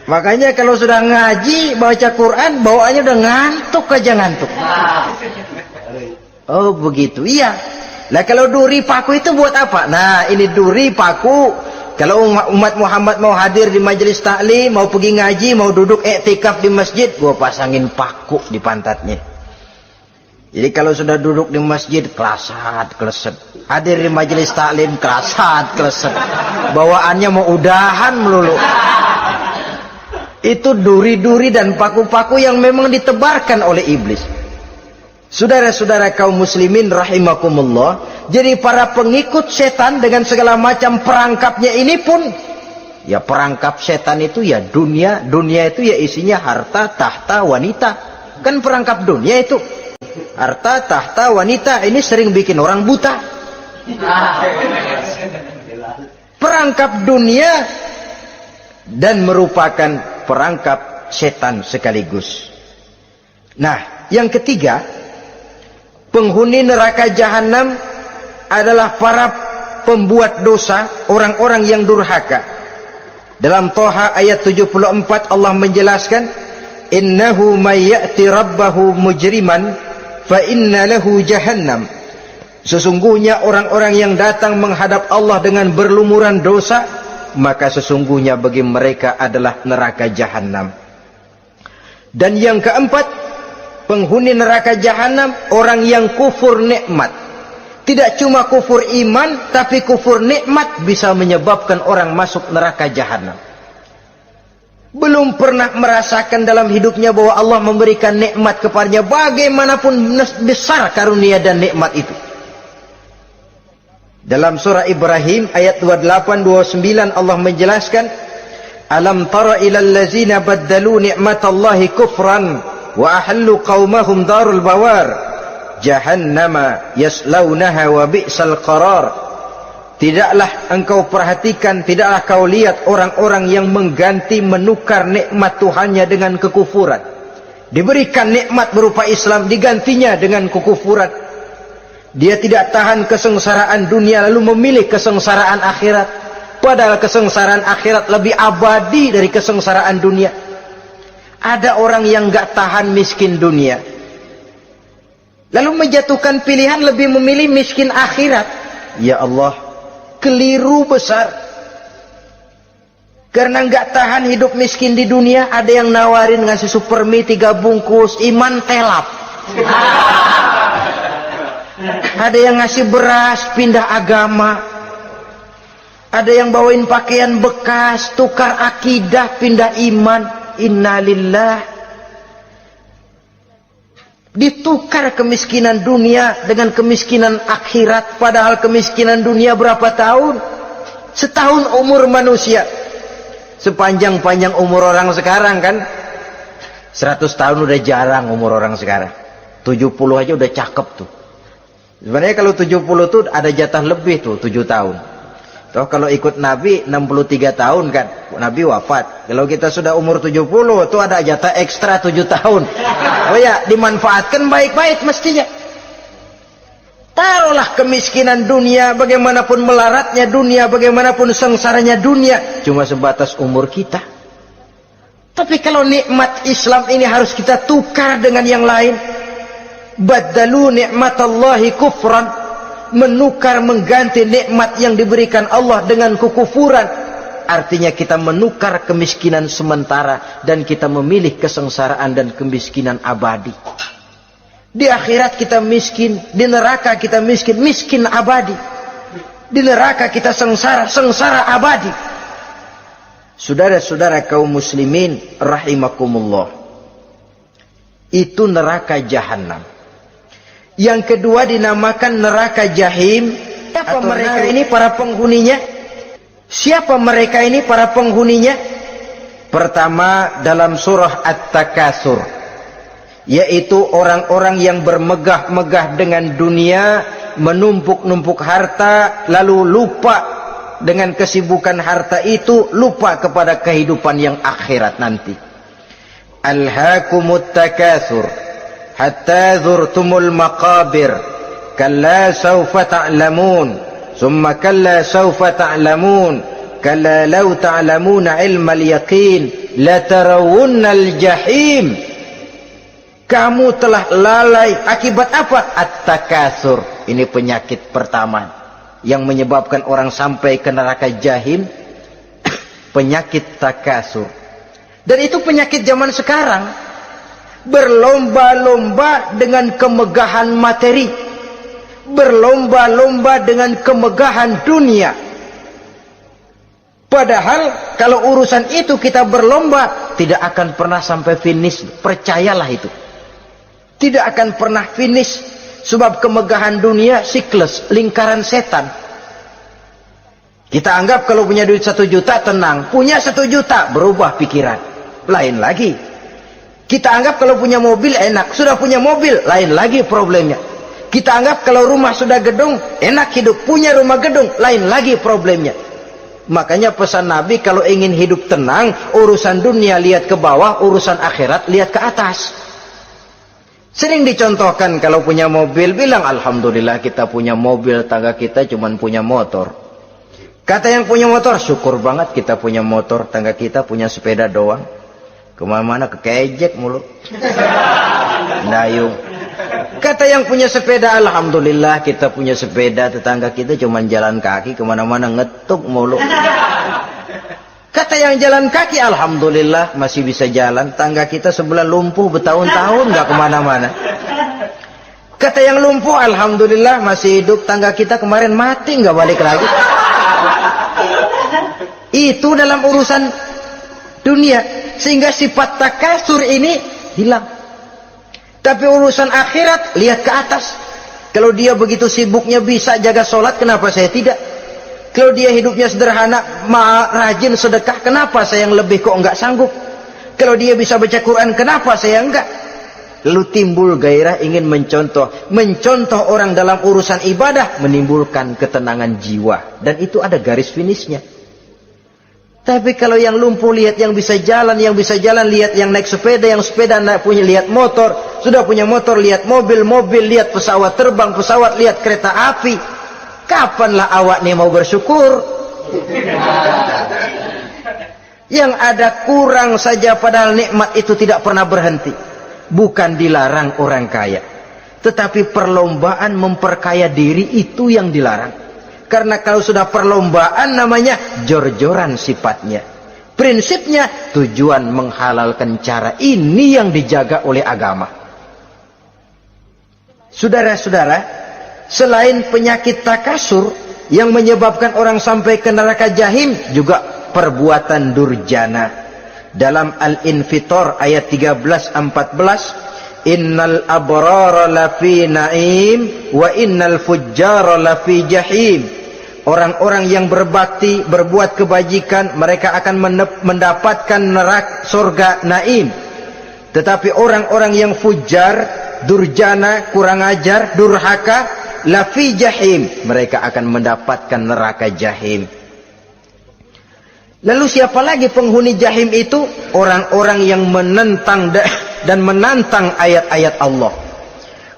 Makanya kalau sudah ngaji baca Quran, bawaannya udah ngantuk aja ngantuk. Oh begitu, iya. Nah kalau duri paku itu buat apa? Nah ini duri paku. Kalau umat Muhammad mau hadir di majelis taklim, mau pergi ngaji, mau duduk iktikaf di masjid, gua pasangin paku di pantatnya. Jadi kalau sudah duduk di masjid, kelasat, kleset. Hadir di majelis taklim, kelasat, kleset. Bawaannya mau udahan melulu. Itu duri-duri dan paku-paku yang memang ditebarkan oleh iblis. Saudara-saudara kaum muslimin rahimakumullah, jadi para pengikut setan dengan segala macam perangkapnya ini pun, ya perangkap setan itu ya dunia itu ya isinya harta, tahta, wanita. Kan perangkap dunia itu. Harta, tahta, wanita, ini sering bikin orang buta. Perangkap dunia dan merupakan perangkap setan sekaligus. Nah, yang ketiga, penghuni neraka jahanam adalah para pembuat dosa, orang-orang yang durhaka. Dalam Toha ayat 74 Allah menjelaskan, innahu may ya'ti rabbahu mujriman fa inna lahu jahannam. Sesungguhnya orang-orang yang datang menghadap Allah dengan berlumuran dosa, maka sesungguhnya bagi mereka adalah neraka jahanam. Dan yang keempat, penghuni neraka jahanam orang yang kufur nikmat. Tidak cuma kufur iman, tapi kufur nikmat bisa menyebabkan orang masuk neraka jahanam. belum pernah merasakan dalam hidupnya bahwa Allah memberikan nikmat kepadanya, bagaimanapun besar karunia dan nikmat itu. Dalam surah Ibrahim ayat 28-29 Allah menjelaskan, alam tara ilal ladzina baddalu ni'matallahi kufran wa ahallu qaumahum darul bawar jahannama yaslaunaha wa bi'sal qarar. Tidaklah engkau perhatikan, tidaklah kau lihat orang-orang yang mengganti, menukar nikmat Tuhannya dengan kekufuran. Diberikan nikmat berupa Islam, digantinya dengan kekufuran. Dia tidak tahan kesengsaraan dunia lalu memilih kesengsaraan akhirat. Padahal kesengsaraan akhirat lebih abadi dari kesengsaraan dunia. Ada orang yang gak tahan miskin dunia, lalu menjatuhkan pilihan lebih memilih miskin akhirat. Ya Allah, keliru besar. Karena nggak tahan hidup miskin di dunia, ada yang nawarin ngasih super mie 3 bungkus, iman telap. Ada yang ngasih beras, pindah agama. Ada yang bawain pakaian bekas, tukar akidah, pindah iman. Innalillah. Ditukar kemiskinan dunia dengan kemiskinan akhirat. Padahal kemiskinan dunia berapa tahun? Setahun umur manusia. Sepanjang-panjang umur orang sekarang kan. 100 tahun udah jarang umur orang sekarang. 70 aja udah cakep tuh. Sebenarnya kalau 70 tuh ada jatah lebih tuh, 7 tahun. Toh kalau ikut Nabi 63 tahun kan, Nabi wafat. Kalau kita sudah umur 70 tuh ada jatah ekstra 7 tahun. Oh ya, dimanfaatkan baik-baik mestinya. Taruhlah kemiskinan dunia, bagaimanapun melaratnya dunia, bagaimanapun sengsaranya dunia, cuma sebatas umur kita. Tapi kalau nikmat Islam ini harus kita tukar dengan yang lain. Baddalu ni'matallahi kufran, menukar, mengganti nikmat yang diberikan Allah dengan kekufuran. Artinya kita menukar kemiskinan sementara dan kita memilih kesengsaraan dan kemiskinan abadi. Di akhirat kita miskin, di neraka kita miskin, miskin abadi. Di neraka kita sengsara, sengsara abadi. Saudara-saudara kaum muslimin rahimakumullah, itu neraka jahanam. Yang kedua dinamakan neraka jahim. Siapa mereka ini para penghuninya? Siapa mereka ini para penghuninya? Pertama dalam surah At-Takatsur, yaitu orang-orang yang bermegah-megah dengan dunia, menumpuk-numpuk harta, lalu lupa dengan kesibukan harta itu, lupa kepada kehidupan yang akhirat nanti. Alhaakumut takatsur hatta zurtumul maqabir kalla sawfa ta'lamun summa kalla sawfa ta'lamun kalla law ta'lamuna ilmal yaqin la tarawunnal jahim. Kamu telah lalai akibat apa? At-takatsur. Ini penyakit pertama yang menyebabkan orang sampai ke neraka jahim. Penyakit takatsur. Dan itu penyakit zaman sekarang. Berlomba-lomba dengan kemegahan materi, berlomba-lomba dengan kemegahan dunia. Padahal kalau urusan itu kita berlomba, tidak akan pernah sampai finish. Percayalah itu, tidak akan pernah finish. Sebab kemegahan dunia siklus, lingkaran setan. Kita anggap kalau punya duit 1 juta tenang, punya 1 juta berubah pikiran, lain lagi. Kita anggap kalau punya mobil enak, sudah punya mobil, lain lagi problemnya. Kita anggap kalau rumah sudah gedung, enak hidup, punya rumah gedung, lain lagi problemnya. Makanya pesan Nabi, kalau ingin hidup tenang, urusan dunia lihat ke bawah, urusan akhirat lihat ke atas. Sering dicontohkan kalau punya mobil, bilang alhamdulillah kita punya mobil, tangga kita cuma punya motor. Kata yang punya motor, syukur banget kita punya motor, tangga kita punya sepeda doang. Kemana-mana kekejek mulu, dayung. Kata yang punya sepeda, alhamdulillah kita punya sepeda, tetangga kita cuma jalan kaki, kemana-mana ngetuk mulu. Kata yang jalan kaki, alhamdulillah masih bisa jalan, tangga kita sebelah lumpuh bertahun-tahun nggak kemana-mana. Kata yang lumpuh, alhamdulillah masih hidup, tangga kita kemarin mati nggak balik lagi. Itu dalam urusan dunia. sehingga sifat takasur ini hilang. Tapi urusan akhirat, lihat ke atas. Kalau dia begitu sibuknya bisa jaga sholat, kenapa saya tidak? Kalau dia hidupnya sederhana, rajin sedekah, kenapa saya yang lebih kok enggak sanggup? Kalau dia bisa baca Quran, kenapa saya enggak? Lalu timbul gairah ingin mencontoh. Mencontoh orang dalam urusan ibadah menimbulkan ketenangan jiwa. Dan itu ada garis finishnya. Tapi kalau yang lumpuh lihat yang bisa jalan, lihat yang naik sepeda, yang sepeda punya lihat motor, sudah punya motor lihat mobil, lihat pesawat terbang, lihat kereta api. Kapanlah awak nih mau bersyukur? Yang ada kurang saja, padahal nikmat itu tidak pernah berhenti. Bukan dilarang orang kaya, tetapi perlombaan memperkaya diri itu yang dilarang. Karena kalau sudah perlombaan namanya jor-joran sifatnya. Prinsipnya tujuan menghalalkan cara ini yang dijaga oleh agama. Saudara-saudara, selain penyakit takasur yang menyebabkan orang sampai ke neraka jahim, juga perbuatan durjana. Dalam Al-Infitor ayat 13-14, innal abrara lafi na'im wa innal fujjara lafi jahim. Orang-orang yang berbakti, berbuat kebajikan, mereka akan mendapatkan neraka surga naim. Tetapi orang-orang yang fujar, durjana, kurang ajar, durhaka, lafi jahim, mereka akan mendapatkan neraka jahim. Lalu siapa lagi penghuni jahim itu? Orang-orang yang menentang dan menantang ayat-ayat Allah.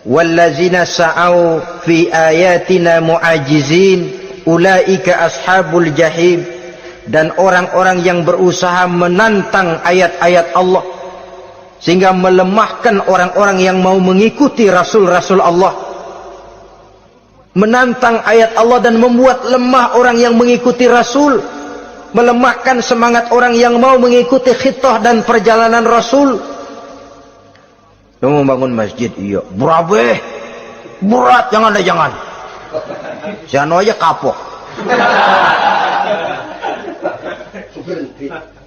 Wallazina sa'au fi ayatina mu'ajizin ulaika ashabul jahim. Dan orang-orang yang berusaha menantang ayat-ayat Allah sehingga melemahkan orang-orang yang mau mengikuti rasul-rasul Allah, menantang ayat Allah dan membuat lemah orang yang mengikuti rasul, melemahkan semangat orang yang mau mengikuti khitah dan perjalanan rasul. Lu mau bangun masjid, iya berabe berat, jangan. Jano aja kapok.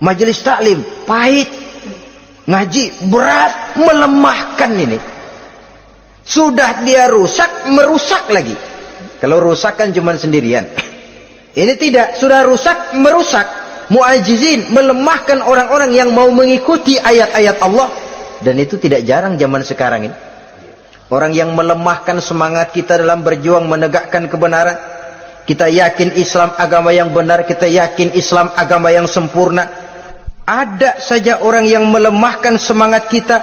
Majelis taklim pahit, ngaji berat, melemahkan ini. Sudah dia rusak, merusak lagi. Kalau rusak kan cuma sendirian. Ini tidak, sudah rusak, merusak. Mu'ajizin, melemahkan orang-orang yang mau mengikuti ayat-ayat Allah. Dan itu tidak jarang zaman sekarang ini. Orang yang melemahkan semangat kita dalam berjuang menegakkan kebenaran. Kita yakin Islam agama yang benar, kita yakin Islam agama yang sempurna. Ada saja orang yang melemahkan semangat kita,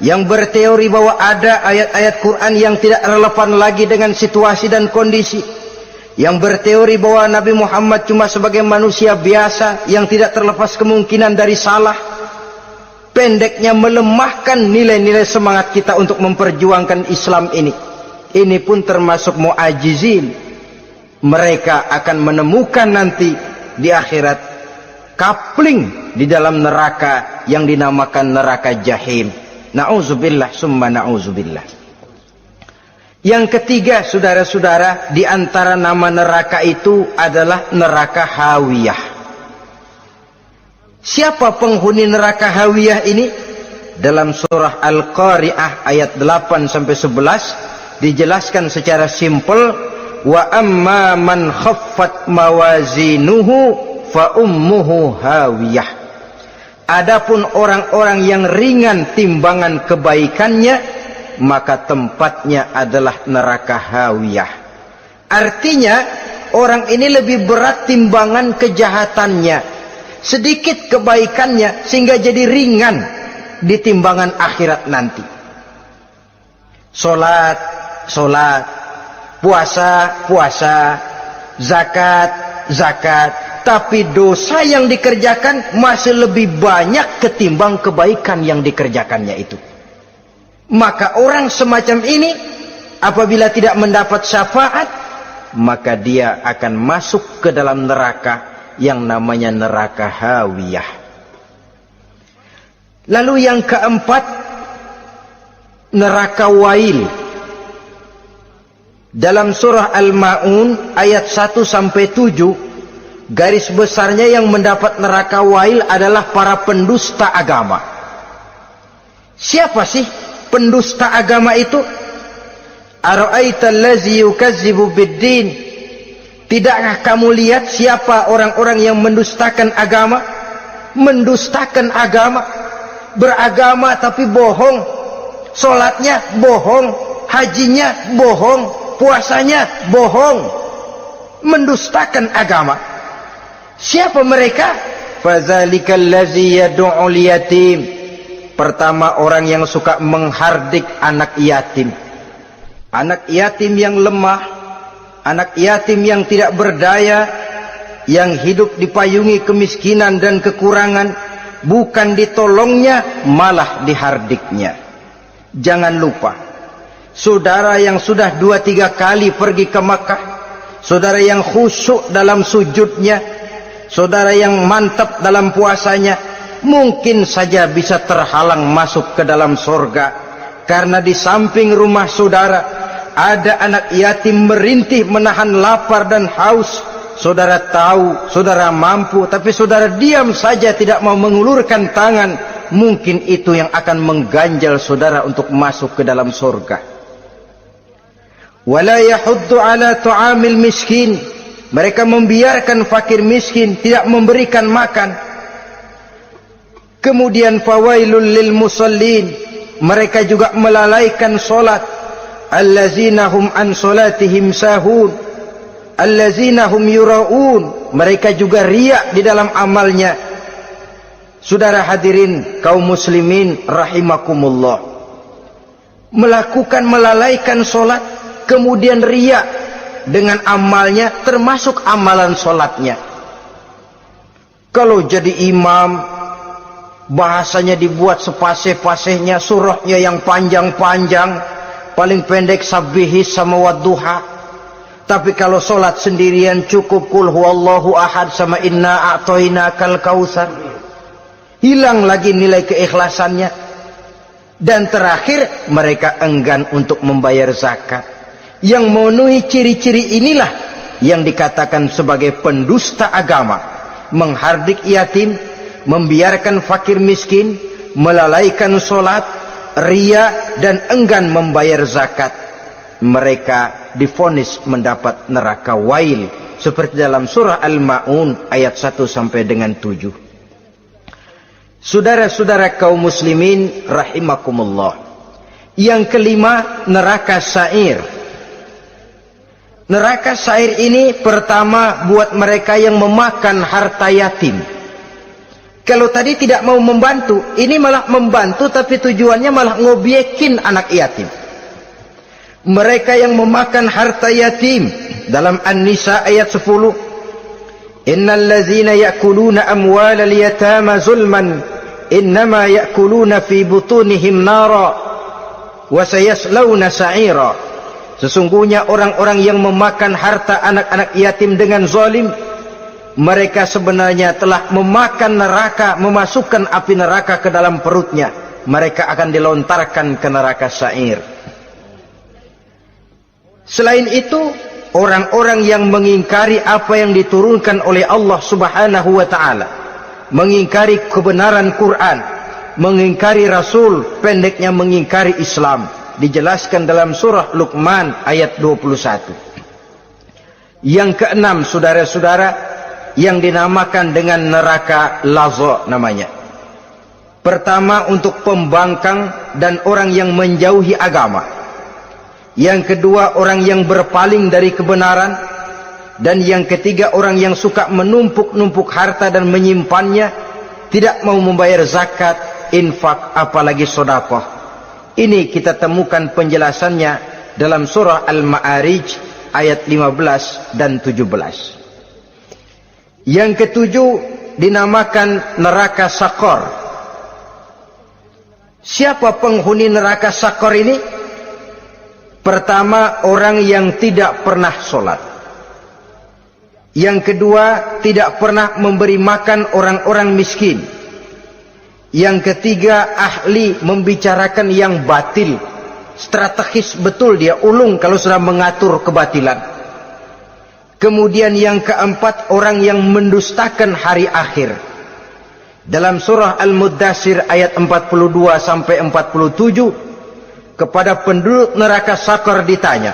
yang berteori bahwa ada ayat-ayat Quran yang tidak relevan lagi dengan situasi dan kondisi, yang berteori bahwa Nabi Muhammad cuma sebagai manusia biasa yang tidak terlepas kemungkinan dari salah. Pendeknya melemahkan nilai-nilai semangat kita untuk memperjuangkan Islam ini. Ini pun termasuk mu'ajizin. Mereka akan menemukan nanti di akhirat kapling di dalam neraka yang dinamakan neraka jahim. Na'udzubillah summa na'udzubillah. Yang ketiga, saudara-saudara, di antara nama neraka itu adalah neraka hawiyah. Siapa penghuni neraka hawiyah ini? Dalam surah Al-Qari'ah ayat 8-11 dijelaskan secara simpel, wa amma man khaffat mawazinuhu fa ummuhu hawiyah. Adapun orang-orang yang ringan timbangan kebaikannya, maka tempatnya adalah neraka hawiyah. Artinya orang ini lebih berat timbangan kejahatannya, sedikit kebaikannya, sehingga jadi ringan di timbangan akhirat nanti. Solat, puasa, zakat, tapi dosa yang dikerjakan masih lebih banyak ketimbang kebaikan yang dikerjakannya itu. Maka orang semacam ini apabila tidak mendapat syafaat, maka dia akan masuk ke dalam neraka yang namanya neraka hawiyah. Lalu yang keempat, neraka wail. Dalam surah Al-Ma'un ayat 1-7, garis besarnya yang mendapat neraka wail adalah para pendusta agama. Siapa sih pendusta agama itu? Ara'aita allazi yukazzibu biddin. Tidakkah kamu lihat siapa orang-orang yang mendustakan agama? Mendustakan agama, beragama tapi bohong, solatnya bohong, hajinya bohong, puasanya bohong, mendustakan agama. Siapa mereka? Fadzalikal ladzi yad'ul yatim. Pertama, orang yang suka menghardik anak yatim. Anak yatim yang lemah, anak yatim yang tidak berdaya, yang hidup dipayungi kemiskinan dan kekurangan, bukan ditolongnya, malah dihardiknya. Jangan lupa, saudara yang sudah 2-3 kali pergi ke Makkah, saudara yang khusyuk dalam sujudnya, saudara yang mantap dalam puasanya, mungkin saja bisa terhalang masuk ke dalam surga. Karena di samping rumah saudara ada anak yatim merintih menahan lapar dan haus. Saudara tahu, saudara mampu, tapi saudara diam saja, tidak mau mengulurkan tangan. Mungkin itu yang akan mengganjal saudara untuk masuk ke dalam surga. Wala yahuddu ala tu'amil miskin. Mereka membiarkan fakir miskin, tidak memberikan makan. Kemudian fawailul lil musallin. Mereka juga melalaikan solat. Allazina hum an solatihim sahun. Allazina hum yura'un. Mereka juga riak di dalam amalnya. Saudara hadirin kaum muslimin rahimakumullah, melakukan melalaikan solat, kemudian riak dengan amalnya, termasuk amalan solatnya. Kalau jadi imam, bahasanya dibuat sepasih-pasihnya, surahnya yang panjang-panjang, paling pendek sabbihis sama wadduha. Tapi kalau solat sendirian cukup kul huwallahu ahad sama inna a'toinakal kautsar. Hilang lagi nilai keikhlasannya. Dan terakhir, mereka enggan untuk membayar zakat. Yang memenuhi ciri-ciri inilah yang dikatakan sebagai pendusta agama. Menghardik yatim, membiarkan fakir miskin, melalaikan solat, riya, dan enggan membayar zakat. Mereka divonis mendapat neraka wail, seperti dalam surah Al-Ma'un ayat 1 sampai dengan 7. Saudara-saudara kaum muslimin rahimakumullah. Yang kelima, neraka sa'ir. Neraka sa'ir ini pertama buat mereka yang memakan harta yatim. Kalau tadi tidak mau membantu, ini malah membantu tapi tujuannya malah ngobyekin anak yatim. Mereka yang memakan harta yatim, dalam An-Nisa ayat 10, innal ladzina ya'kuluna amwalal yatama zulman innama ya'kuluna fi butunihim nara wa sayaslawna sa'ira. Sesungguhnya orang-orang yang memakan harta anak-anak yatim dengan zalim, mereka sebenarnya telah memakan neraka, memasukkan api neraka ke dalam perutnya. Mereka akan dilontarkan ke neraka sa'ir. Selain itu, orang-orang yang mengingkari apa yang diturunkan oleh Allah Subhanahu wa ta'ala, mengingkari kebenaran Quran, mengingkari Rasul, pendeknya mengingkari Islam, dijelaskan dalam surah Luqman ayat 21. Yang keenam, saudara-saudara, yang dinamakan dengan neraka laza namanya. Pertama, untuk pembangkang dan orang yang menjauhi agama. Yang kedua, orang yang berpaling dari kebenaran. Dan yang ketiga, orang yang suka menumpuk-numpuk harta dan menyimpannya, tidak mau membayar zakat, infak, apalagi sedekah. Ini kita temukan penjelasannya dalam surah Al-Ma'arij ayat 15 dan 17. Yang ketujuh dinamakan neraka Sakor. Siapa penghuni neraka Sakor ini? Pertama, orang yang tidak pernah sholat. Yang kedua, tidak pernah memberi makan orang-orang miskin. Yang ketiga, ahli membicarakan yang batil. Strategis betul dia, ulung kalau sudah mengatur kebatilan. Kemudian yang keempat, orang yang mendustakan hari akhir. Dalam surah Al-Muddatsir ayat 42 sampai 47, kepada penduduk neraka Saqar ditanya,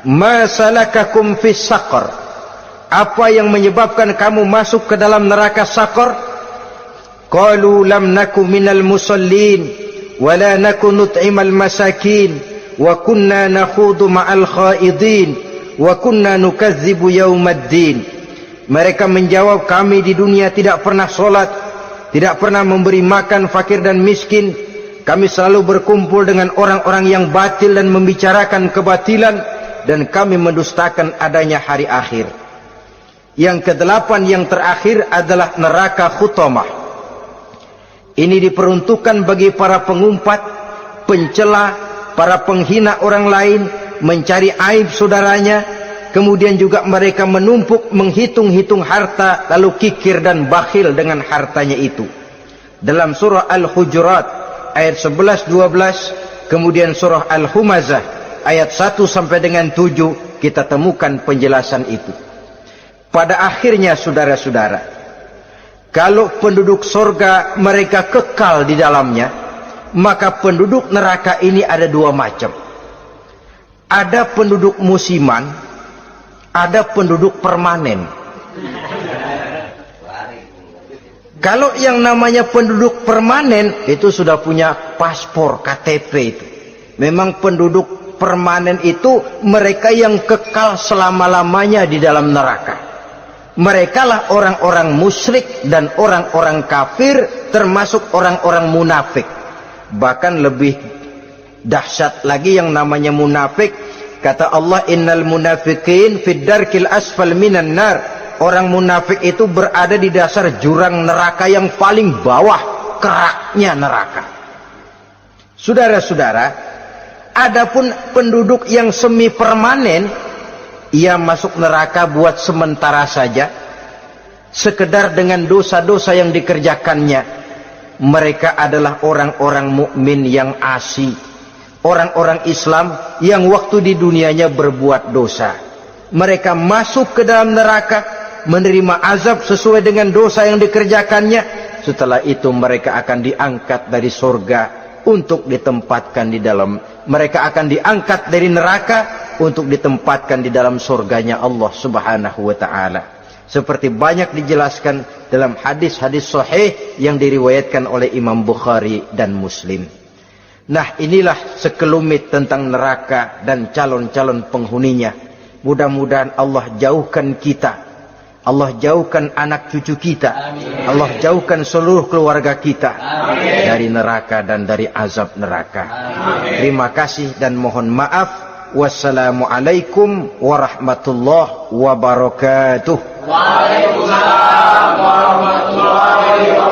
"Ma salakakum fis Saqar?" Apa yang menyebabkan kamu masuk ke dalam neraka Saqar? Qalu lam naku minal musallin wa la naku nut'imal masakin wa kunna nakhudu ma'al khaidin wa kunna nukadzibu yaumaddin. Mereka menjawab, kami di dunia tidak pernah sholat, tidak pernah memberi makan fakir dan miskin. Kami selalu berkumpul dengan orang-orang yang batil dan membicarakan kebatilan, dan kami mendustakan adanya hari akhir. Yang kedelapan, yang terakhir adalah neraka Khutamah. Ini diperuntukkan bagi para pengumpat, pencela, para penghina orang lain, mencari aib saudaranya, kemudian juga mereka menumpuk, menghitung-hitung harta, lalu kikir dan bakhil dengan hartanya itu. Dalam surah Al-Hujurat ayat 11-12, kemudian surah Al-Humazah ayat 1 sampai dengan 7, kita temukan penjelasan itu. Pada akhirnya saudara-saudara, kalau penduduk surga mereka kekal di dalamnya, maka penduduk neraka ini ada dua macam. Ada penduduk musiman, ada penduduk permanen. Kalau yang namanya penduduk permanen itu sudah punya paspor KTP itu. Memang penduduk permanen itu mereka yang kekal selama-lamanya di dalam neraka. Mereka lah orang-orang musyrik dan orang-orang kafir, termasuk orang-orang munafik. Bahkan lebih dahsyat lagi yang namanya munafik. Kata Allah, innal munafiqin fid darkil asfal minan nar. Orang munafik itu berada di dasar jurang neraka yang paling bawah, keraknya neraka. Saudara-saudara, adapun penduduk yang semi permanen, ia masuk neraka buat sementara saja, sekedar dengan dosa-dosa yang dikerjakannya. Mereka adalah orang-orang mukmin yang asli, orang-orang Islam yang waktu di dunianya berbuat dosa. Mereka masuk ke dalam neraka, menerima azab sesuai dengan dosa yang dikerjakannya. Setelah itu mereka akan diangkat dari surga untuk ditempatkan di dalam, mereka akan diangkat dari neraka untuk ditempatkan di dalam surganya Allah Subhanahu wa ta'ala. Seperti banyak dijelaskan dalam hadis-hadis sahih yang diriwayatkan oleh Imam Bukhari dan Muslim. Nah, inilah sekelumit tentang neraka dan calon-calon penghuninya. Mudah-mudahan Allah jauhkan kita, Allah jauhkan anak cucu kita, amin. Allah jauhkan seluruh keluarga kita, amin. Dari neraka dan dari azab neraka. Amin. Terima kasih dan mohon maaf. Wassalamualaikum warahmatullahi wabarakatuh. Waalaikumsalam warahmatullahi wabarakatuh.